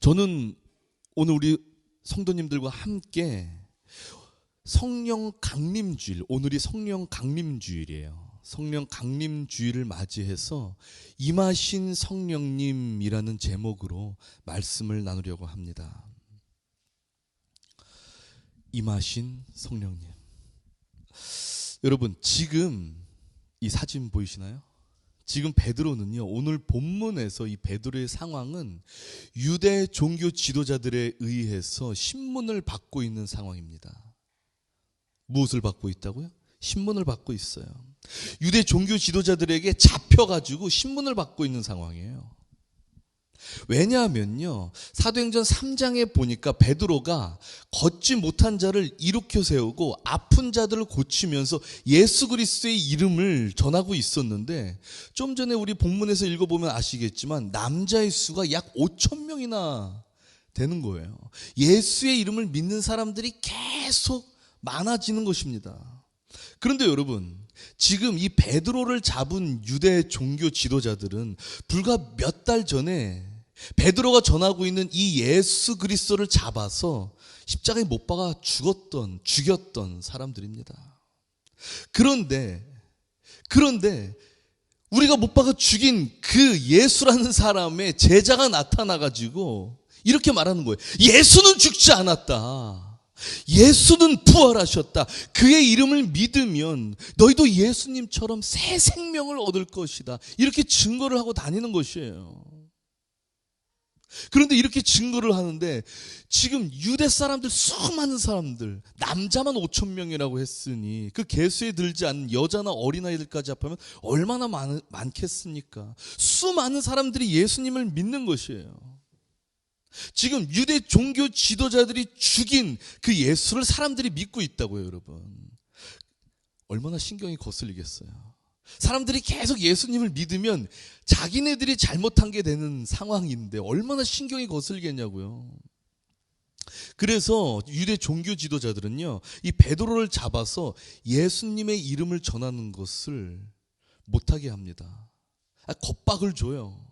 저는 오늘 우리 성도님들과 함께 성령 강림주일, 오늘이 성령 강림주일이에요. 성령 강림주일을 맞이해서 임하신 성령님이라는 제목으로 말씀을 나누려고 합니다. 임하신 성령님. 여러분, 지금 이 사진 보이시나요? 지금 베드로는요, 오늘 본문에서 이 베드로의 상황은 유대 종교 지도자들에 의해서 신문을 받고 있는 상황입니다. 무엇을 받고 있다고요? 신문을 받고 있어요. 유대 종교 지도자들에게 잡혀가지고 신문을 받고 있는 상황이에요. 왜냐하면요, 사도행전 3장에 보니까 베드로가 걷지 못한 자를 일으켜 세우고 아픈 자들을 고치면서 예수 그리스도의 이름을 전하고 있었는데, 좀 전에 우리 본문에서 읽어보면 아시겠지만 남자의 수가 약 5천 명이나 되는 거예요. 예수의 이름을 믿는 사람들이 계속 많아지는 것입니다. 그런데 여러분, 지금 이 베드로를 잡은 유대 종교 지도자들은 불과 몇 달 전에 베드로가 전하고 있는 이 예수 그리스도를 잡아서 십자가에 못 박아 죽였던 사람들입니다. 그런데 우리가 못 박아 죽인 그 예수라는 사람의 제자가 나타나가지고 이렇게 말하는 거예요. 예수는 죽지 않았다. 예수는 부활하셨다. 그의 이름을 믿으면 너희도 예수님처럼 새 생명을 얻을 것이다. 이렇게 증거를 하고 다니는 것이에요. 그런데 이렇게 증거를 하는데 지금 유대 사람들, 수많은 사람들, 남자만 5천 명이라고 했으니 그 계수에 들지 않는 여자나 어린아이들까지 합하면 얼마나 많겠습니까? 수많은 사람들이 예수님을 믿는 것이에요. 지금 유대 종교 지도자들이 죽인 그 예수를 사람들이 믿고 있다고요, 여러분. 얼마나 신경이 거슬리겠어요. 사람들이 계속 예수님을 믿으면 자기네들이 잘못한 게 되는 상황인데 얼마나 신경이 거슬리겠냐고요. 그래서 유대 종교 지도자들은요, 이 베드로를 잡아서 예수님의 이름을 전하는 것을 못하게 합니다. 겁박을 줘요.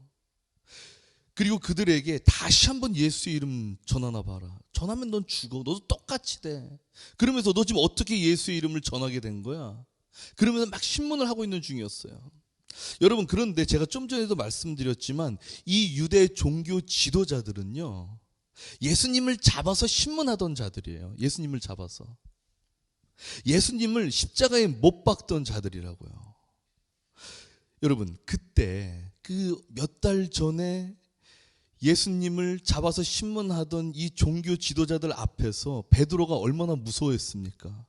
그리고 그들에게 다시 한번 예수의 이름 전하나 봐라. 전하면 넌 죽어. 너도 똑같이 돼. 그러면서 너 지금 어떻게 예수의 이름을 전하게 된 거야? 그러면서 막 신문을 하고 있는 중이었어요. 여러분, 그런데 제가 좀 전에도 말씀드렸지만 이 유대 종교 지도자들은요, 예수님을 잡아서 신문하던 자들이에요. 예수님을 잡아서. 예수님을 십자가에 못 박던 자들이라고요. 여러분, 그때 그 몇 달 전에 예수님을 잡아서 신문하던 이 종교 지도자들 앞에서 베드로가 얼마나 무서워했습니까?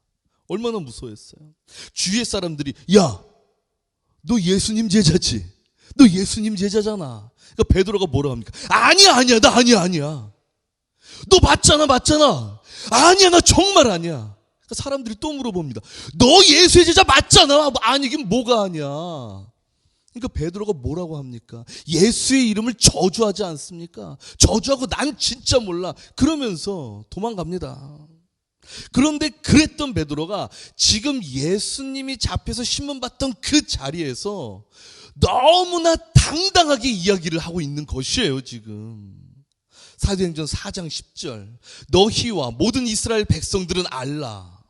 얼마나 무서워했어요. 주위의 사람들이, 야, 너 예수님 제자지? 너 예수님 제자잖아. 그러니까 베드로가 뭐라고 합니까? 아니야, 나 아니야. 너 맞잖아. 아니야, 나 정말 아니야. 그러니까 사람들이 또 물어봅니다. 너 예수의 제자 맞잖아. 아니긴 뭐가 아니야. 그러니까 베드로가 뭐라고 합니까? 예수의 이름을 저주하지 않습니까? 저주하고 난 진짜 몰라. 그러면서 도망갑니다. 그런데 그랬던 베드로가 지금 예수님이 잡혀서 신문받던 그 자리에서 너무나 당당하게 이야기를 하고 있는 것이에요, 지금. 사도행전 4장 10절. 너희와 모든 이스라엘 백성들은 알라.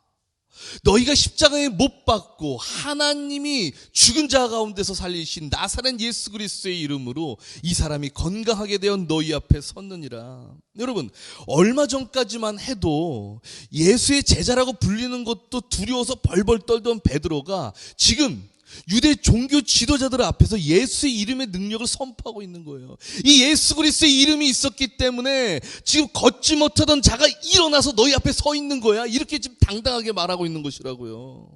너희가 십자가에 못 박고 하나님이 죽은 자 가운데서 살리신 나사렛 예수 그리스도의 이름으로 이 사람이 건강하게 되어 너희 앞에 섰느니라. 여러분, 얼마 전까지만 해도 예수의 제자라고 불리는 것도 두려워서 벌벌 떨던 베드로가 지금 유대 종교 지도자들 앞에서 예수의 이름의 능력을 선포하고 있는 거예요. 이 예수 그리스도의 이름이 있었기 때문에 지금 걷지 못하던 자가 일어나서 너희 앞에 서 있는 거야. 이렇게 지금 당당하게 말하고 있는 것이라고요.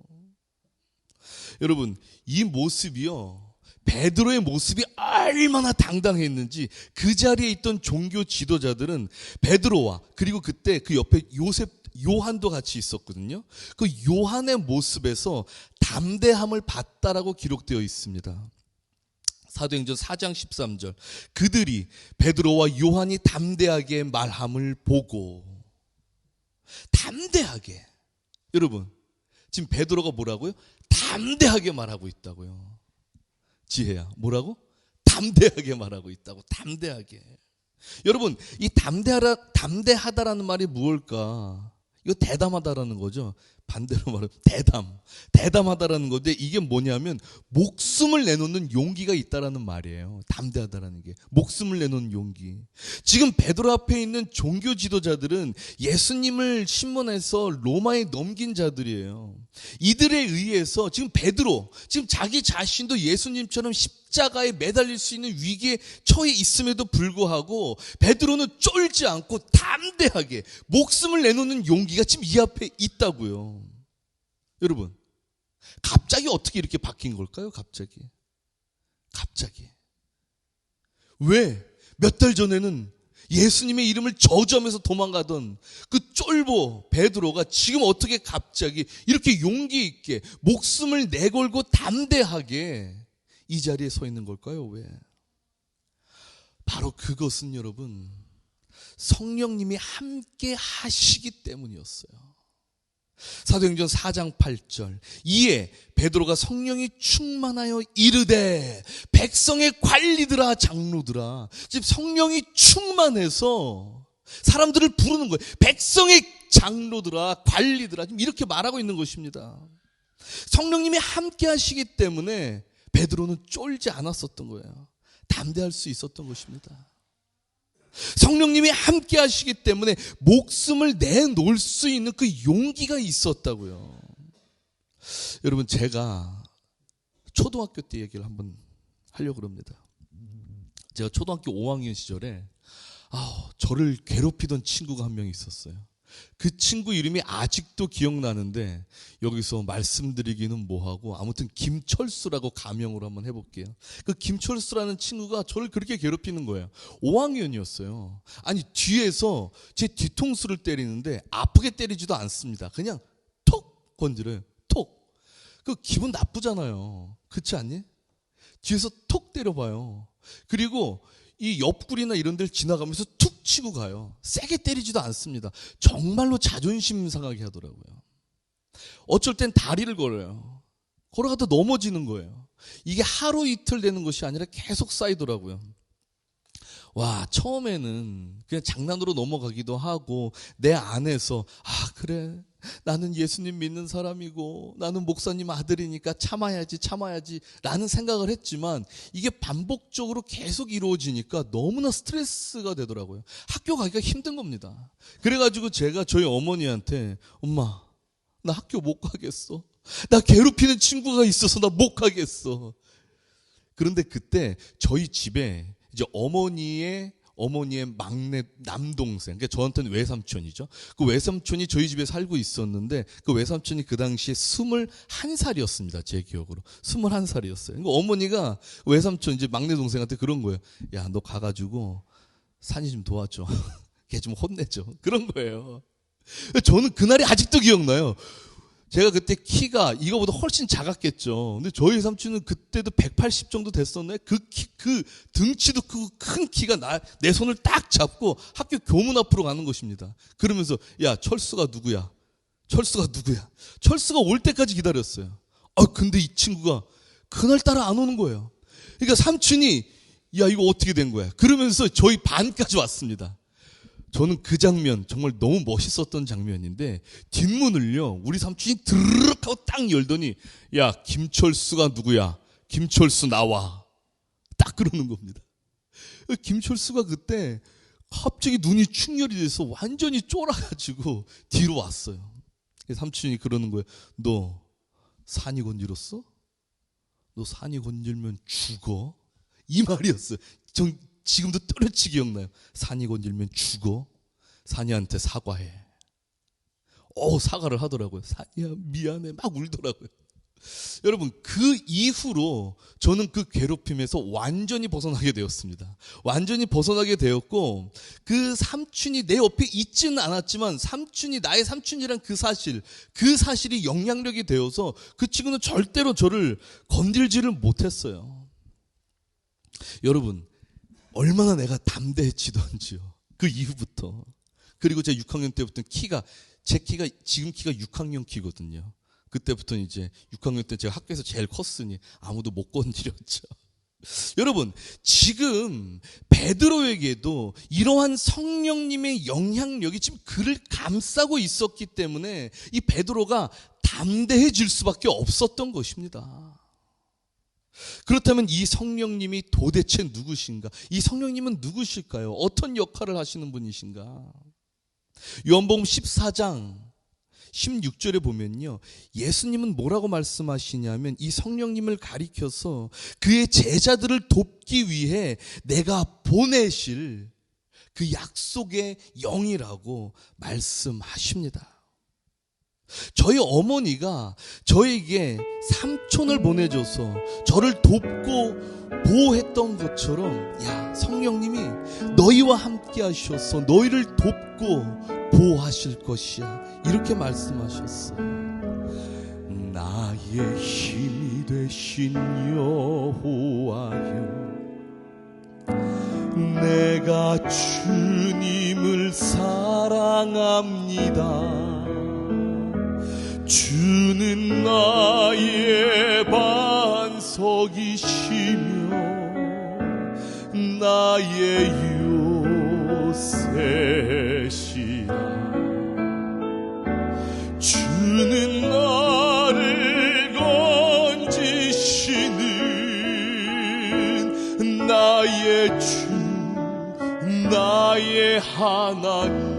여러분, 이 모습이요, 베드로의 모습이 얼마나 당당했는지 그 자리에 있던 종교 지도자들은 베드로와 그리고 그때 그 옆에 요한도 같이 있었거든요. 그 요한의 모습에서 담대함을 봤다라고 기록되어 있습니다. 사도행전 4장 13절. 그들이 베드로와 요한이 담대하게 말함을 보고. 담대하게. 여러분, 지금 베드로가 뭐라고요? 담대하게 말하고 있다고요. 지혜야, 뭐라고? 담대하게 말하고 있다고. 담대하게. 여러분, 이 담대하다라는 말이 무엇일까? 이거 대담하다라는 거죠. 반대로 말하면 대담하다라는 건데, 이게 뭐냐면 목숨을 내놓는 용기가 있다라는 말이에요. 담대하다라는 게 목숨을 내놓는 용기. 지금 베드로 앞에 있는 종교 지도자들은 예수님을 신문해서 로마에 넘긴 자들이에요. 이들에 의해서 지금 베드로, 지금 자기 자신도 예수님처럼 십자가에 매달릴 수 있는 위기에 처해 있음에도 불구하고 베드로는 쫄지 않고 담대하게 목숨을 내놓는 용기가 지금 이 앞에 있다고요. 여러분, 갑자기 어떻게 이렇게 바뀐 걸까요? 갑자기 왜 몇 달 전에는 예수님의 이름을 저주하면서 도망가던 그 쫄보 베드로가 지금 어떻게 갑자기 이렇게 용기 있게 목숨을 내걸고 담대하게 이 자리에 서 있는 걸까요? 왜? 바로 그것은 여러분, 성령님이 함께 하시기 때문이었어요. 사도행전 4장 8절, 이에 베드로가 성령이 충만하여 이르되 백성의 관리들아 장로들아. 지금 성령이 충만해서 사람들을 부르는 거예요. 백성의 장로들아 관리들아, 지금 이렇게 말하고 있는 것입니다. 성령님이 함께 하시기 때문에 베드로는 쫄지 않았었던 거예요. 담대할 수 있었던 것입니다. 성령님이 함께 하시기 때문에 목숨을 내놓을 수 있는 그 용기가 있었다고요. 여러분, 제가 초등학교 때 얘기를 한번 하려고 합니다. 제가 초등학교 5학년 시절에 저를 괴롭히던 친구가 한 명 있었어요. 그 친구 이름이 아직도 기억나는데 여기서 말씀드리기는 뭐하고, 아무튼 김철수라고 가명으로 한번 해볼게요. 그 김철수라는 친구가 저를 그렇게 괴롭히는 거예요. 5학년이었어요. 아니, 뒤에서 제 뒤통수를 때리는데 아프게 때리지도 않습니다. 그냥 톡 건드려요. 톡. 그 기분 나쁘잖아요. 그렇지 않니? 뒤에서 톡 때려봐요. 그리고 이 옆구리나 이런 데를 지나가면서 툭 치고 가요. 세게 때리지도 않습니다. 정말로 자존심 상하게 하더라고요. 어쩔 땐 다리를 걸어요. 걸어가다 넘어지는 거예요. 이게 하루 이틀 되는 것이 아니라 계속 쌓이더라고요. 와, 처음에는 그냥 장난으로 넘어가기도 하고, 내 안에서 그래, 나는 예수님 믿는 사람이고 나는 목사님 아들이니까 참아야지 라는 생각을 했지만, 이게 반복적으로 계속 이루어지니까 너무나 스트레스가 되더라고요. 학교 가기가 힘든 겁니다. 그래가지고 제가 저희 어머니한테, 엄마, 나 학교 못 가겠어. 나 괴롭히는 친구가 있어서 나 못 가겠어. 그런데 그때 저희 집에 이제 어머니의 막내 남동생, 그러니까 저한테는 외삼촌이죠. 그 외삼촌이 저희 집에 살고 있었는데, 그 외삼촌이 그 당시에 21살이었습니다. 제 기억으로. 21살이었어요. 그러니까 어머니가 외삼촌 이제 막내 동생한테 그런 거예요. 야, 너 가가지고 산이 좀 도와줘. 걔 좀 혼내줘. 그런 거예요. 저는 그날이 아직도 기억나요. 제가 그때 키가 이거보다 훨씬 작았겠죠. 근데 저희 삼촌은 그때도 180 정도 됐었네. 그 등치도 크고 큰 키가 내 손을 딱 잡고 학교 교문 앞으로 가는 것입니다. 그러면서, 야, 철수가 누구야? 철수가 올 때까지 기다렸어요. 근데 이 친구가 그날따라 안 오는 거예요. 그러니까 삼촌이, 야, 이거 어떻게 된 거야? 그러면서 저희 반까지 왔습니다. 저는 그 장면 정말 너무 멋있었던 장면인데, 뒷문을요, 우리 삼촌이 드르륵 하고 딱 열더니, 야, 김철수가 누구야? 김철수 나와. 딱 그러는 겁니다. 김철수가 그때 갑자기 눈이 충혈이 돼서 완전히 쫄아가지고 뒤로 왔어요. 삼촌이 그러는 거예요. 너 산이 건드렸어? 너 산이 건들면 죽어? 이 말이었어요. 전 지금도 또렷이 기억나요. 산이 건들면 죽어. 산이한테 사과해. 사과를 하더라고요. 산이야, 미안해. 막 울더라고요. 여러분, 그 이후로 저는 그 괴롭힘에서 완전히 벗어나게 되었습니다. 완전히 벗어나게 되었고, 그 삼촌이 내 옆에 있지는 않았지만 삼촌이 나의 삼촌이란 그 사실이 영향력이 되어서 그 친구는 절대로 저를 건들지를 못했어요. 여러분, 얼마나 내가 담대해지던지요. 그 이후부터. 그리고 제가 6학년 때부터 제 키가 지금 키가 6학년 키거든요. 그때부터 이제 6학년 때 제가 학교에서 제일 컸으니 아무도 못 건드렸죠. 여러분, 지금 베드로에게도 이러한 성령님의 영향력이 지금 그를 감싸고 있었기 때문에 이 베드로가 담대해질 수밖에 없었던 것입니다. 그렇다면 이 성령님이 도대체 누구신가? 이 성령님은 누구실까요? 어떤 역할을 하시는 분이신가? 요한복음 14장 16절에 보면요, 예수님은 뭐라고 말씀하시냐면 이 성령님을 가리켜서 그의 제자들을 돕기 위해 내가 보내실 그 약속의 영이라고 말씀하십니다. 저희 어머니가 저에게 삼촌을 보내줘서 저를 돕고 보호했던 것처럼, 야, 성령님이 너희와 함께 하셔서 너희를 돕고 보호하실 것이야, 이렇게 말씀하셨어요. 나의 힘이 되신 여호와여, 내가 주님을 사랑합니다. 주는 나의 반석이시며 나의 요새시라. 주는 나를 건지시는 나의 주, 나의 하나님,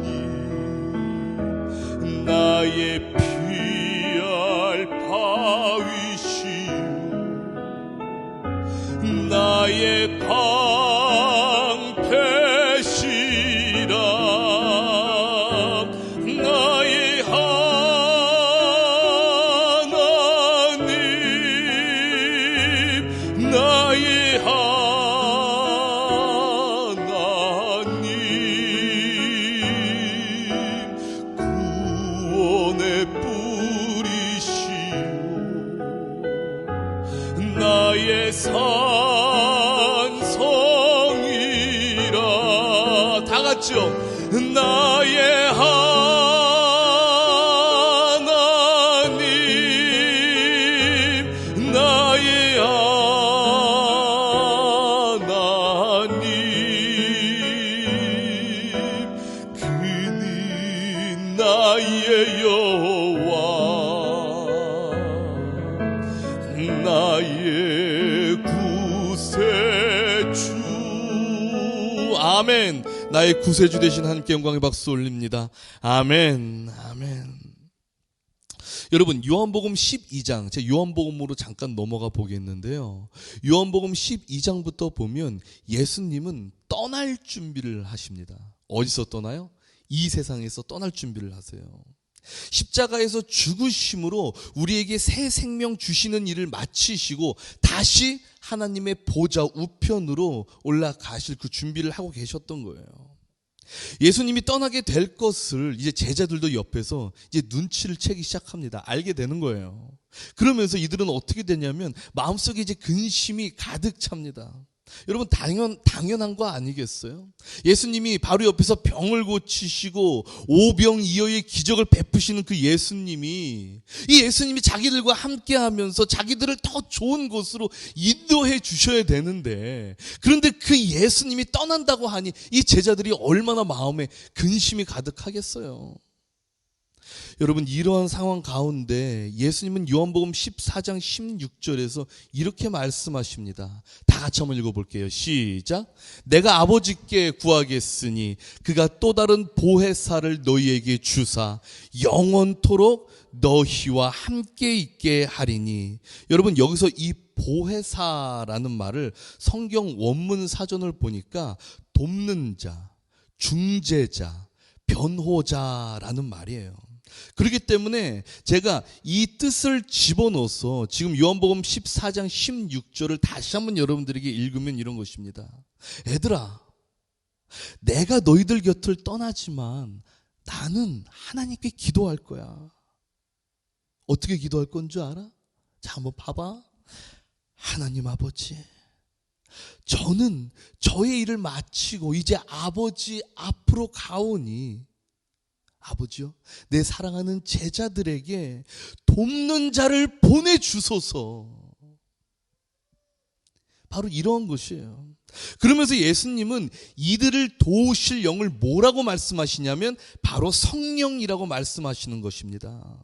나의 피할 바위시오, 나의 방패시라. 나의 하나님, 나의 하나님, 구원의 뿌리시오, 나의 산성이라. 다 같이요. 나의 하나님, 나의 하나님, 그는 나의 여호와, 나의 구세주. 아멘. 나의 구세주 되신 하나님께 영광의 박수 올립니다. 아멘. 아멘. 여러분, 요한복음 12장, 제가 요한복음으로 잠깐 넘어가 보겠는데요, 요한복음 12장부터 보면 예수님은 떠날 준비를 하십니다. 어디서 떠나요? 이 세상에서 떠날 준비를 하세요. 십자가에서 죽으심으로 우리에게 새 생명 주시는 일을 마치시고 다시 하나님의 보좌 우편으로 올라가실 그 준비를 하고 계셨던 거예요. 예수님이 떠나게 될 것을 이제 제자들도 옆에서 이제 눈치를 채기 시작합니다. 알게 되는 거예요. 그러면서 이들은 어떻게 되냐면 마음속에 이제 근심이 가득 찹니다. 여러분, 당연한 거 아니겠어요? 예수님이 바로 옆에서 병을 고치시고 오병이어의 기적을 베푸시는 그 예수님이, 이 예수님이 자기들과 함께 하면서 자기들을 더 좋은 곳으로 인도해 주셔야 되는데, 그런데 그 예수님이 떠난다고 하니 이 제자들이 얼마나 마음에 근심이 가득하겠어요. 여러분, 이러한 상황 가운데 예수님은 요한복음 14장 16절에서 이렇게 말씀하십니다. 다 같이 한번 읽어볼게요. 시작. 내가 아버지께 구하겠으니 그가 또 다른 보혜사를 너희에게 주사 영원토록 너희와 함께 있게 하리니. 여러분, 여기서 이 보혜사라는 말을 성경 원문 사전을 보니까 돕는 자, 중재자, 변호자라는 말이에요. 그렇기 때문에 제가 이 뜻을 집어넣어서 지금 요한복음 14장 16절을 다시 한번 여러분들에게 읽으면 이런 것입니다. 애들아, 내가 너희들 곁을 떠나지만 나는 하나님께 기도할 거야. 어떻게 기도할 건 줄 알아? 자, 한번 봐봐. 하나님 아버지, 저는 저의 일을 마치고 이제 아버지 앞으로 가오니 아버지요, 내 사랑하는 제자들에게 돕는 자를 보내주소서. 바로 이러한 것이에요. 그러면서 예수님은 이들을 도우실 영을 뭐라고 말씀하시냐면 바로 성령이라고 말씀하시는 것입니다.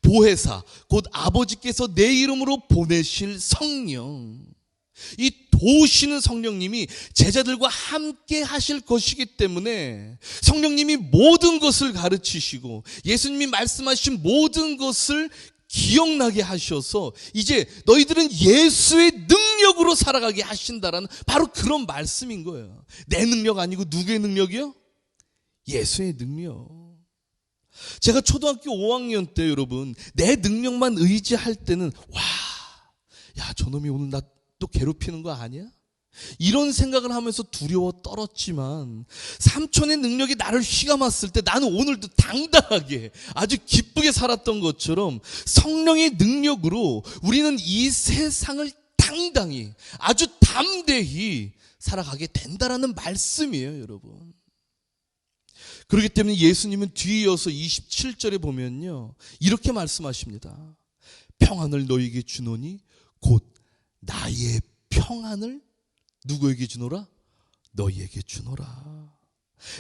보혜사, 곧 아버지께서 내 이름으로 보내실 성령. 이 도우시는 성령님이 제자들과 함께 하실 것이기 때문에 성령님이 모든 것을 가르치시고 예수님이 말씀하신 모든 것을 기억나게 하셔서 이제 너희들은 예수의 능력으로 살아가게 하신다라는 바로 그런 말씀인 거예요. 내 능력 아니고 누구의 능력이요? 예수의 능력. 제가 초등학교 5학년 때 여러분 내 능력만 의지할 때는 야 저놈이 오늘 나 또 괴롭히는 거 아니야? 이런 생각을 하면서 두려워 떨었지만 삼촌의 능력이 나를 휘감았을 때 나는 오늘도 당당하게 아주 기쁘게 살았던 것처럼 성령의 능력으로 우리는 이 세상을 당당히 아주 담대히 살아가게 된다라는 말씀이에요, 여러분. 그렇기 때문에 예수님은 뒤이어서 27절에 보면요 이렇게 말씀하십니다. 평안을 너희에게 주노니 곧 나의 평안을 누구에게 주노라? 너희에게 주노라.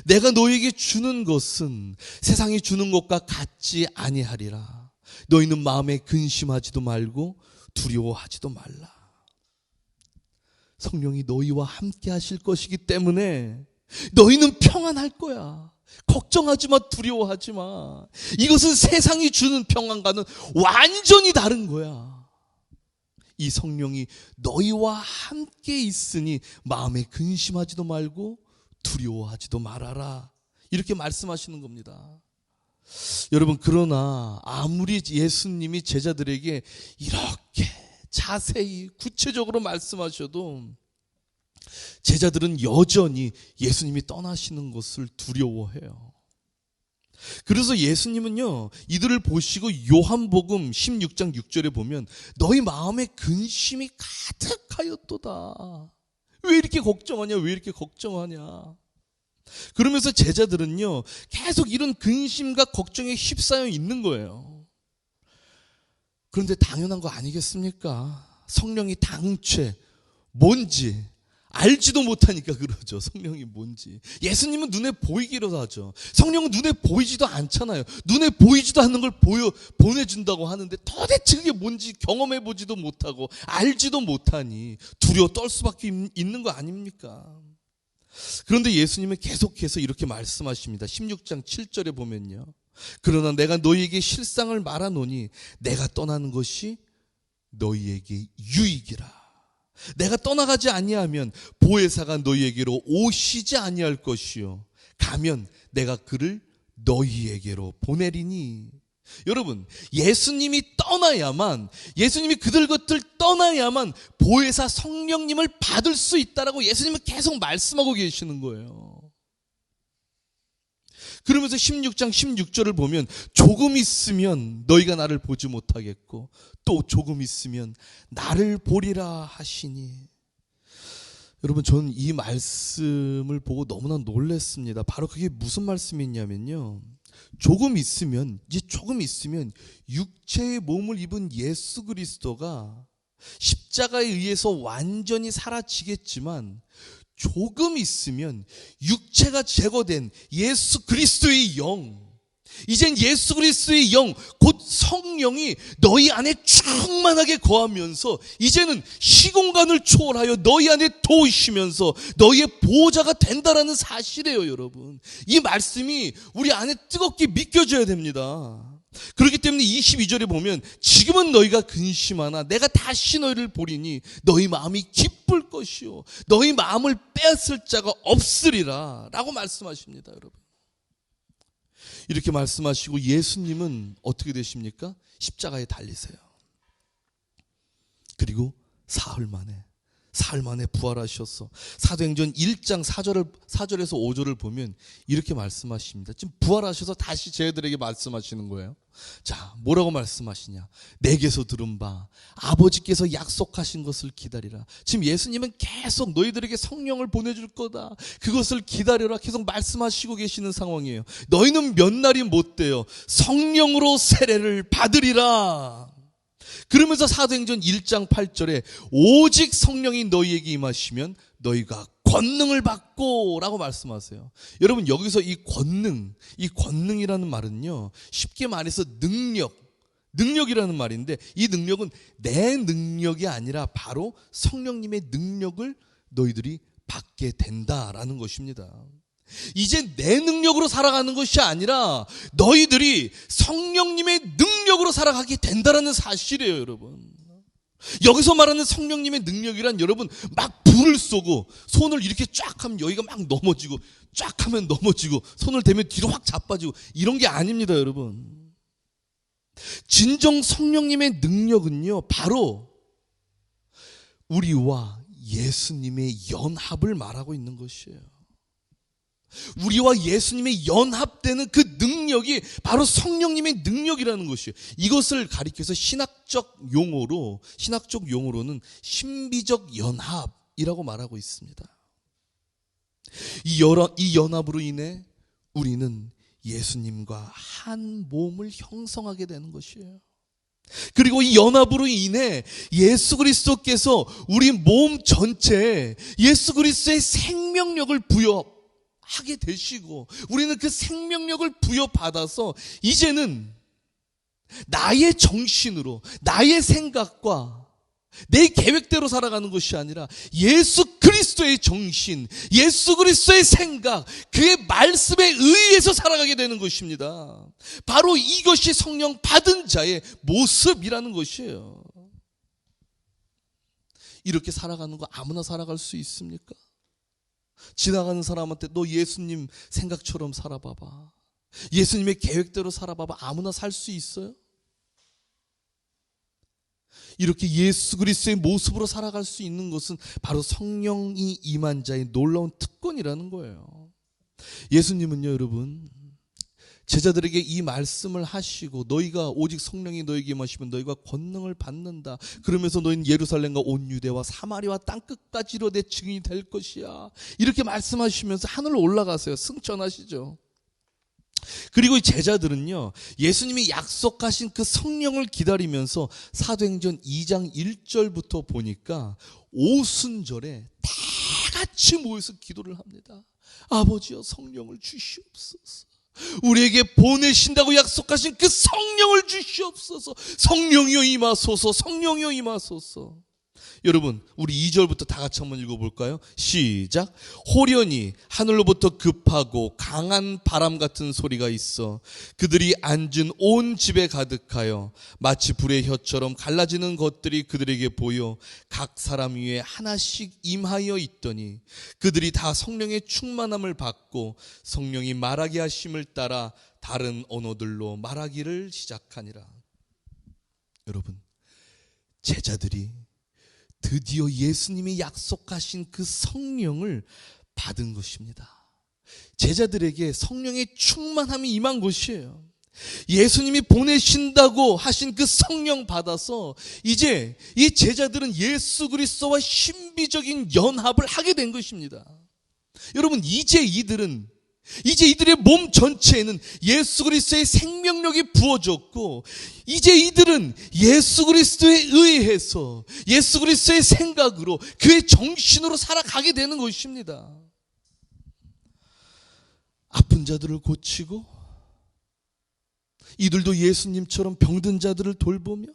내가 너희에게 주는 것은 세상이 주는 것과 같지 아니하리라. 너희는 마음에 근심하지도 말고 두려워하지도 말라. 성령이 너희와 함께 하실 것이기 때문에 너희는 평안할 거야. 걱정하지 마, 두려워하지 마. 이것은 세상이 주는 평안과는 완전히 다른 거야. 이 성령이 너희와 함께 있으니 마음에 근심하지도 말고 두려워하지도 말아라. 이렇게 말씀하시는 겁니다. 여러분, 그러나 아무리 예수님이 제자들에게 이렇게 자세히 구체적으로 말씀하셔도 제자들은 여전히 예수님이 떠나시는 것을 두려워해요. 그래서 예수님은요 이들을 보시고 요한복음 16장 6절에 보면 너희 마음에 근심이 가득하였도다. 왜 이렇게 걱정하냐, 왜 이렇게 걱정하냐. 그러면서 제자들은요 계속 이런 근심과 걱정에 휩싸여 있는 거예요. 그런데 당연한 거 아니겠습니까? 성령이 당최 뭔지 알지도 못하니까 그러죠. 성령이 뭔지. 예수님은 눈에 보이기로 하죠. 성령은 눈에 보이지도 않잖아요. 눈에 보이지도 않는 걸 보내준다고 하는데 도대체 그게 뭔지 경험해보지도 못하고 알지도 못하니 두려워 떨 수밖에 있는 거 아닙니까? 그런데 예수님은 계속해서 이렇게 말씀하십니다. 16장 7절에 보면요. 그러나 내가 너희에게 실상을 말하노니 내가 떠나는 것이 너희에게 유익이라. 내가 떠나가지 아니하면 보혜사가 너희에게로 오시지 아니할 것이요 가면 내가 그를 너희에게로 보내리니. 여러분, 예수님이 떠나야만, 예수님이 그들 것들 떠나야만 보혜사 성령님을 받을 수 있다라고 예수님은 계속 말씀하고 계시는 거예요. 그러면서 16장 16절을 보면 조금 있으면 너희가 나를 보지 못하겠고 또 조금 있으면 나를 보리라 하시니. 여러분, 저는 이 말씀을 보고 너무나 놀랐습니다. 바로 그게 무슨 말씀이냐면요 조금 있으면, 이제 조금 있으면 육체의 몸을 입은 예수 그리스도가 십자가에 의해서 완전히 사라지겠지만 조금 있으면 육체가 제거된 예수 그리스도의 영, 이젠 예수 그리스도의 영, 곧 성령이 너희 안에 충만하게 거하면서 이제는 시공간을 초월하여 너희 안에 도우시면서 너희의 보호자가 된다라는 사실이에요. 여러분, 이 말씀이 우리 안에 뜨겁게 믿겨져야 됩니다. 그렇기 때문에 22절에 보면 지금은 너희가 근심하나 내가 다시 너희를 보리니 너희 마음이 기쁠 것이요 너희 마음을 빼앗을 자가 없으리라 라고 말씀하십니다. 여러분, 이렇게 말씀하시고 예수님은 어떻게 되십니까? 십자가에 달리세요. 그리고 사흘 만에 부활하셔서 사도행전 1장 4절에서 5절을 보면 이렇게 말씀하십니다. 지금 부활하셔서 다시 제자들에게 말씀하시는 거예요. 자, 뭐라고 말씀하시냐? 내게서 들은 바 아버지께서 약속하신 것을 기다리라. 지금 예수님은 계속 너희들에게 성령을 보내줄 거다, 그것을 기다려라 계속 말씀하시고 계시는 상황이에요. 너희는 몇 날이 못 돼요. 성령으로 세례를 받으리라. 그러면서 사도행전 1장 8절에 오직 성령이 너희에게 임하시면 너희가 권능을 받고 라고 말씀하세요. 여러분, 여기서 이 권능이라는 말은요, 쉽게 말해서 능력이라는 말인데, 이 능력은 내 능력이 아니라 바로 성령님의 능력을 너희들이 받게 된다라는 것입니다. 이제 내 능력으로 살아가는 것이 아니라 너희들이 성령님의 능력으로 살아가게 된다라는 사실이에요, 여러분. 여기서 말하는 성령님의 능력이란, 여러분, 막 불을 쏘고 손을 이렇게 쫙 하면 여기가 막 넘어지고, 쫙 하면 넘어지고, 손을 대면 뒤로 확 자빠지고, 이런 게 아닙니다, 여러분. 진정 성령님의 능력은요, 바로 우리와 예수님의 연합을 말하고 있는 것이에요. 우리와 예수님의 연합되는 그 능력이 바로 성령님의 능력이라는 것이에요. 이것을 가리켜서 신학적 용어로는 신비적 연합이라고 말하고 있습니다. 이 연합으로 인해 우리는 예수님과 한 몸을 형성하게 되는 것이에요. 그리고 이 연합으로 인해 예수 그리스도께서 우리 몸 전체에 예수 그리스도의 생명력을 부여하게 되시고, 우리는 그 생명력을 부여받아서 이제는 나의 정신으로, 나의 생각과 내 계획대로 살아가는 것이 아니라 예수 그리스도의 정신, 예수 그리스도의 생각, 그의 말씀에 의해서 살아가게 되는 것입니다. 바로 이것이 성령 받은 자의 모습이라는 것이에요. 이렇게 살아가는 거 아무나 살아갈 수 있습니까? 지나가는 사람한테 너 예수님 생각처럼 살아봐봐, 예수님의 계획대로 살아봐봐, 아무나 살 수 있어요? 이렇게 예수 그리스도의 모습으로 살아갈 수 있는 것은 바로 성령이 임한 자의 놀라운 특권이라는 거예요. 예수님은요, 여러분, 제자들에게 이 말씀을 하시고, 너희가 오직 성령이 너희에게 임하시면 너희가 권능을 받는다, 그러면서 너희는 예루살렘과 온 유대와 사마리아와 땅끝까지로 내 증인이 될 것이야, 이렇게 말씀하시면서 하늘로 올라가세요. 승천하시죠. 그리고 이 제자들은요, 예수님이 약속하신 그 성령을 기다리면서 사도행전 2장 1절부터 보니까 오순절에 다 같이 모여서 기도를 합니다. 아버지여, 성령을 주시옵소서. 우리에게 보내신다고 약속하신 그 성령을 주시옵소서. 성령이여 임하소서, 성령이여 임하소서. 여러분, 우리 2절부터 다 같이 한번 읽어볼까요? 시작. 호련히 하늘로부터 급하고 강한 바람 같은 소리가 있어 그들이 앉은 온 집에 가득하여 마치 불의 혀처럼 갈라지는 것들이 그들에게 보여 각 사람 위에 하나씩 임하여 있더니 그들이 다 성령의 충만함을 받고 성령이 말하게 하심을 따라 다른 언어들로 말하기를 시작하니라. 여러분, 제자들이 드디어 예수님이 약속하신 그 성령을 받은 것입니다. 제자들에게 성령의 충만함이 임한 것이에요. 예수님이 보내신다고 하신 그 성령 받아서 이제 이 제자들은 예수 그리스도와 신비적인 연합을 하게 된 것입니다. 여러분, 이제 이들의 몸 전체에는 예수 그리스도의 생명력이 부어졌고, 이제 이들은 예수 그리스도에 의해서 예수 그리스도의 생각으로 그의 정신으로 살아가게 되는 것입니다. 아픈 자들을 고치고, 이들도 예수님처럼 병든 자들을 돌보며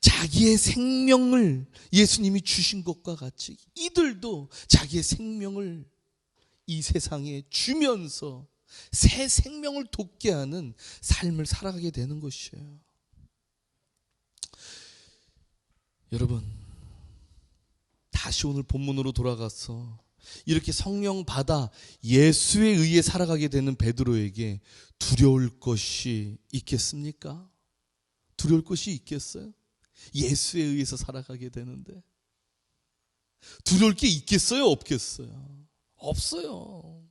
자기의 생명을 예수님이 주신 것과 같이 이들도 자기의 생명을 이 세상에 주면서 새 생명을 돋게 하는 삶을 살아가게 되는 것이에요. 여러분, 다시 오늘 본문으로 돌아가서 이렇게 성령 받아 예수에 의해 살아가게 되는 베드로에게 두려울 것이 있겠습니까? 두려울 것이 있겠어요? 예수에 의해서 살아가게 되는데 두려울 게 있겠어요? 없겠어요? 없어요.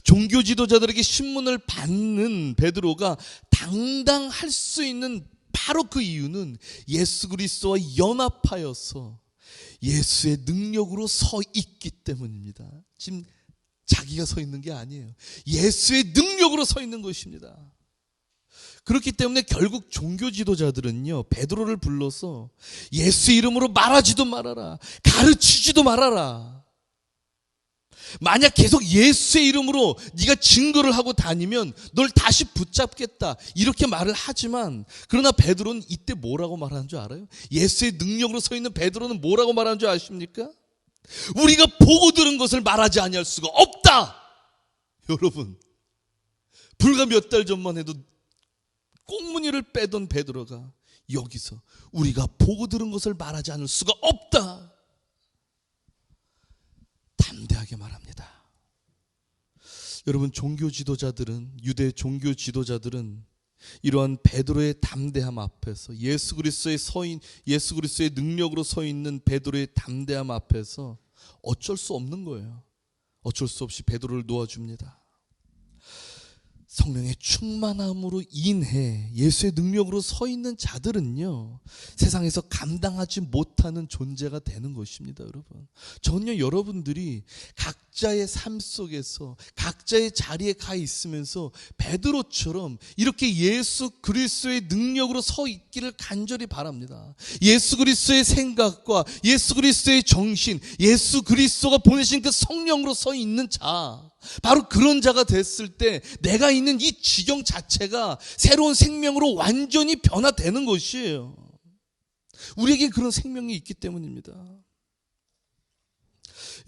종교 지도자들에게 신문을 받는 베드로가 당당할 수 있는 바로 그 이유는 예수 그리스도와 연합하여서 예수의 능력으로 서 있기 때문입니다. 지금 자기가 서 있는 게 아니에요. 예수의 능력으로 서 있는 것입니다. 그렇기 때문에 결국 종교 지도자들은요, 베드로를 불러서 예수 이름으로 말하지도 말아라, 가르치지도 말아라. 만약 계속 예수의 이름으로 네가 증거를 하고 다니면 널 다시 붙잡겠다, 이렇게 말을 하지만, 그러나 베드로는 이때 뭐라고 말하는 줄 알아요? 예수의 능력으로 서 있는 베드로는 뭐라고 말하는 줄 아십니까? 우리가 보고 들은 것을 말하지 아니할 수가 없다. 여러분, 불과 몇 달 전만 해도 꽁무니를 빼던 베드로가 여기서 우리가 보고 들은 것을 말하지 않을 수가 없다, 담대하게 말합니다. 여러분, 종교 지도자들은, 유대 종교 지도자들은 이러한 베드로의 담대함 앞에서, 예수 그리스도의 능력으로 서 있는 베드로의 담대함 앞에서 어쩔 수 없는 거예요. 어쩔 수 없이 베드로를 놓아줍니다. 성령의 충만함으로 인해 예수의 능력으로 서 있는 자들은요, 세상에서 감당하지 못하는 존재가 되는 것입니다. 여러분, 전혀 여러분들이 각자의 삶 속에서 각자의 자리에 가 있으면서 베드로처럼 이렇게 예수 그리스도의 능력으로 서 있기를 간절히 바랍니다. 예수 그리스도의 생각과 예수 그리스도의 정신, 예수 그리스도가 보내신 그 성령으로 서 있는 자, 바로 그런 자가 됐을 때 내가 있는 이 지경 자체가 새로운 생명으로 완전히 변화되는 것이에요. 우리에게 그런 생명이 있기 때문입니다.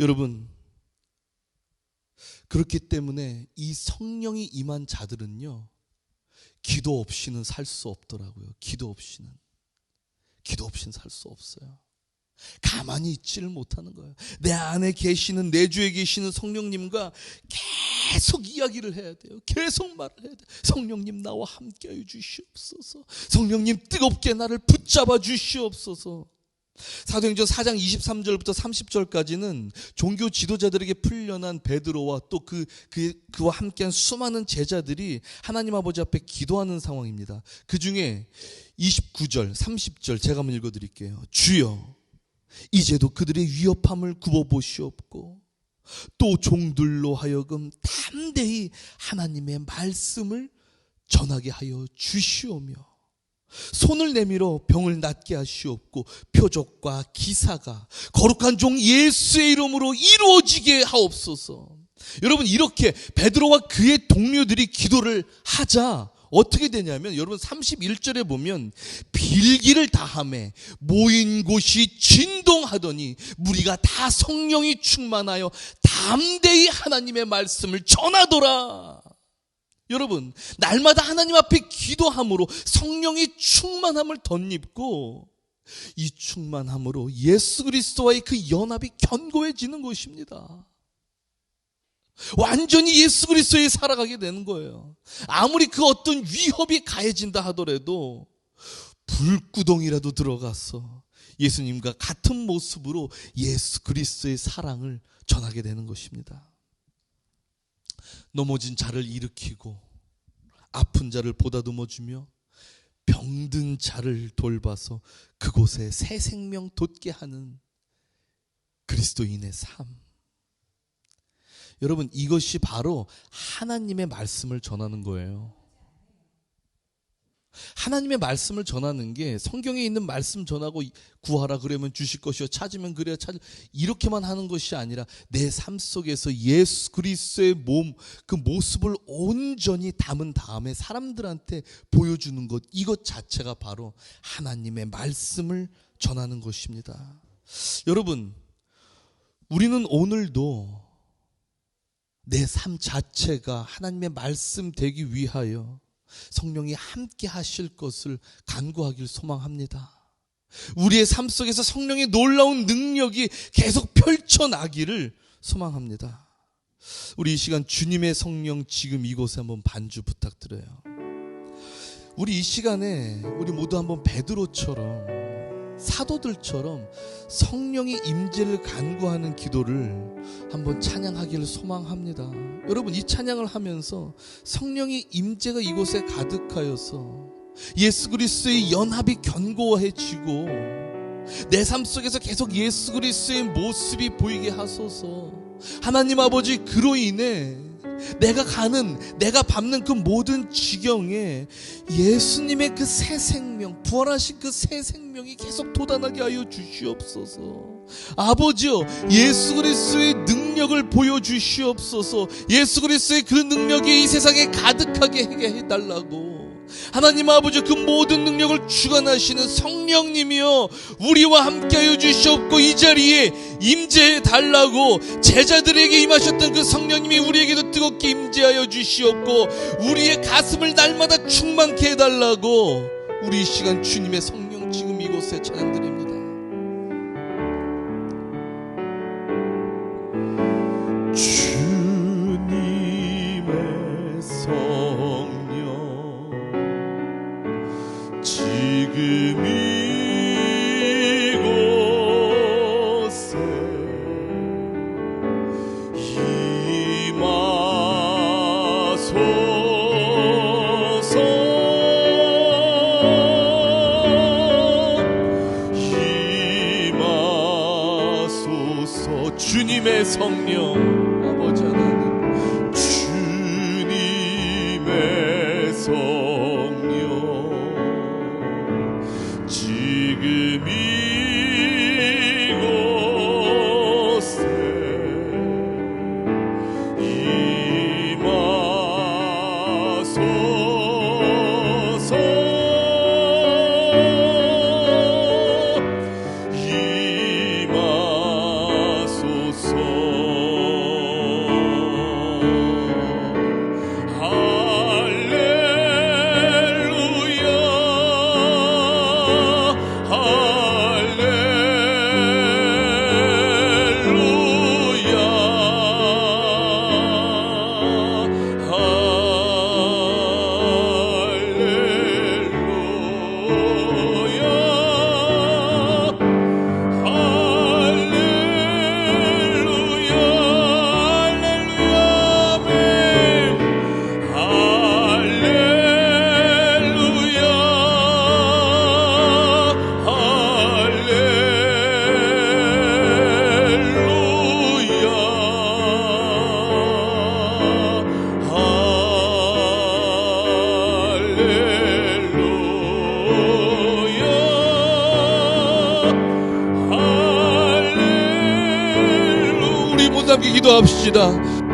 여러분, 그렇기 때문에 이 성령이 임한 자들은요, 기도 없이는 살 수 없더라고요. 기도 없이는 살 수 없어요. 가만히 있지를 못하는 거예요. 내 안에 계시는, 내 주에 계시는 성령님과 계속 이야기를 해야 돼요. 계속 말을 해야 돼요. 성령님, 나와 함께하여 주시옵소서. 성령님, 뜨겁게 나를 붙잡아 주시옵소서. 사도행전 4장 23절부터 30절까지는 종교 지도자들에게 풀려난 베드로와 또 그와 함께한 수많은 제자들이 하나님 아버지 앞에 기도하는 상황입니다. 그 중에 29절, 30절 제가 한번 읽어드릴게요. 주여, 이제도 그들의 위협함을 굽어보시옵고 또 종들로 하여금 담대히 하나님의 말씀을 전하게 하여 주시오며 손을 내밀어 병을 낫게 하시옵고 표적과 기사가 거룩한 종 예수의 이름으로 이루어지게 하옵소서. 여러분, 이렇게 베드로와 그의 동료들이 기도를 하자 어떻게 되냐면, 여러분 31절에 보면 빌기를 다하매 모인 곳이 진동하더니 무리가 다 성령이 충만하여 담대히 하나님의 말씀을 전하더라. 여러분, 날마다 하나님 앞에 기도함으로 성령이 충만함을 덧입고 이 충만함으로 예수 그리스도와의 그 연합이 견고해지는 것입니다. 완전히 예수 그리스도에 살아가게 되는 거예요. 아무리 그 어떤 위협이 가해진다 하더라도 불구덩이라도 들어가서 예수님과 같은 모습으로 예수 그리스도의 사랑을 전하게 되는 것입니다. 넘어진 자를 일으키고 아픈 자를 보다듬어주며 병든 자를 돌봐서 그곳에 새 생명 돋게 하는 그리스도인의 삶. 여러분, 이것이 바로 하나님의 말씀을 전하는 거예요. 하나님의 말씀을 전하는 게 성경에 있는 말씀 전하고 구하라 그러면 주실 것이요 찾으면 그래야 찾을, 이렇게만 하는 것이 아니라 내 삶 속에서 예수 그리스도의 몸, 그 모습을 온전히 담은 다음에 사람들한테 보여주는 것, 이것 자체가 바로 하나님의 말씀을 전하는 것입니다. 여러분, 우리는 오늘도 내 삶 자체가 하나님의 말씀 되기 위하여 성령이 함께 하실 것을 간구하길 소망합니다. 우리의 삶 속에서 성령의 놀라운 능력이 계속 펼쳐나기를 소망합니다. 우리 이 시간 주님의 성령 지금 이곳에 한번 반주 부탁드려요. 우리 이 시간에 우리 모두 한번 베드로처럼, 사도들처럼 성령의 임재를 간구하는 기도를 한번 찬양하기를 소망합니다. 여러분, 이 찬양을 하면서 성령의 임재가 이곳에 가득하여서 예수 그리스도의 연합이 견고해지고 내 삶 속에서 계속 예수 그리스도의 모습이 보이게 하소서. 하나님 아버지, 그로 인해 내가 밟는 그 모든 지경에 예수님의 그 새 생명, 부활하신 그 새 생명이 계속 돋아나게 하여 주시옵소서. 아버지여, 예수 그리스도의 능력을 보여주시옵소서. 예수 그리스도의 그 능력이 이 세상에 가득하게 하게 해달라고. 하나님 아버지, 그 모든 능력을 주관하시는 성령님이여, 우리와 함께하여 주시옵고 이 자리에 임재해 달라고. 제자들에게 임하셨던 그 성령님이 우리에게도 뜨겁게 임재하여 주시옵고 우리의 가슴을 날마다 충만케 해달라고. 우리 이 시간 주님의 성령 지금 이곳에 찬양드립니다. 주님의 성령 지금 이곳에 임하소서. 주님의 성령, 아버지 하나님, 주님의 성령 지금 이곳에 임하소서. 함께 기도합시다.